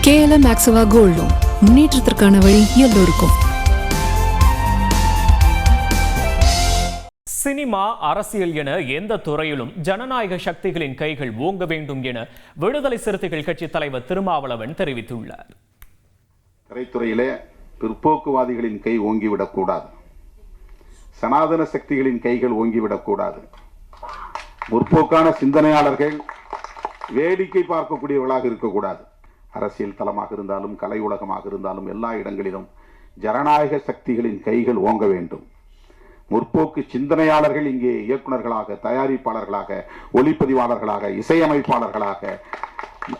KLM Maxava Gold Loan முன்னேற்றத்திற்கான வழி எல்லோருக்கும். சினிமா, அரசியல் என எந்த துறையிலும் ஜனநாயக சக்திகளின் கைகள் ஓங்க வேண்டும் என விடுதலை சிறுத்தைகள் கட்சி தலைவர் திருமாவளவன் தெரிவித்துள்ளார். திரைத்துறையிலே பிற்போக்குவாதிகளின் கை ஓங்கிவிடக்கூடாது, சனாதன சக்திகளின் கைகள் ஓங்கிவிடக்கூடாது. முற்போக்கான சிந்தனையாளர்கள் வேடிக்கை பார்க்கக்கூடியவர்களாக இருக்கக்கூடாது. அரசியல் தளமாக இருந்தாலும், கலை உலகமாக இருந்தாலும், எல்லா இடங்களிலும் ஜனநாயக சக்திகளின் கைகள் ஓங்க வேண்டும். முற்போக்கு சிந்தனையாளர்கள் இங்கே இயக்குநர்களாக, தயாரிப்பாளர்களாக, ஒளிப்பதிவாளர்களாக, இசையமைப்பாளர்களாக,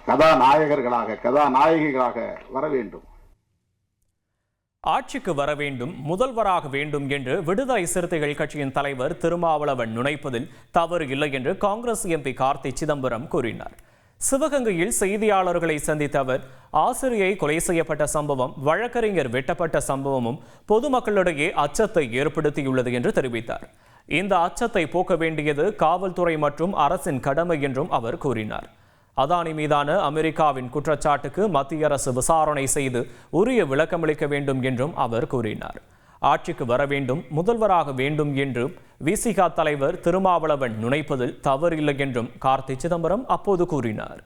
கதாநாயகர்களாக, கதாநாயகிகளாக வர வேண்டும். ஆட்சிக்கு வர வேண்டும், முதல்வராக வேண்டும் என்று விடுதலை சிறுத்தைகள் கட்சியின் தலைவர் திருமாவளவன் நுழைப்பதில் தவறு இல்லை என்று காங்கிரஸ் எம்பி கார்த்தி சிதம்பரம் கூறினார். சிவகங்கையில் செய்தியாளர்களை சந்தித்த அவர், ஆசிரியை கொலை செய்யப்பட்ட சம்பவம், வழக்கறிஞர் வெட்டப்பட்ட சம்பவமும் பொதுமக்களிடையே அச்சத்தை ஏற்படுத்தியுள்ளது என்று தெரிவித்தார். இந்த அச்சத்தை போக்க வேண்டியது காவல்துறை மற்றும் அரசின் கடமை என்றும் அவர் கூறினார். அதானி மீதான அமெரிக்காவின் குற்றச்சாட்டுக்கு மத்திய அரசு விசாரணை செய்து உரிய விளக்கமளிக்க வேண்டும் என்றும் அவர் கூறினார். ஆட்சிக்கு வர வேண்டும், முதல்வராக வேண்டும் என்று விசிக தலைவர் திருமாவளவன் நுழைப்பதில் தவறில்லை என்றும் கார்த்தி சிதம்பரம் அப்போது கூறினார்.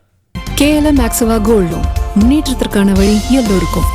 KLM Maxava Gold Loan முன்னேற்றத்திற்கான வழி எல்லோருக்கும்.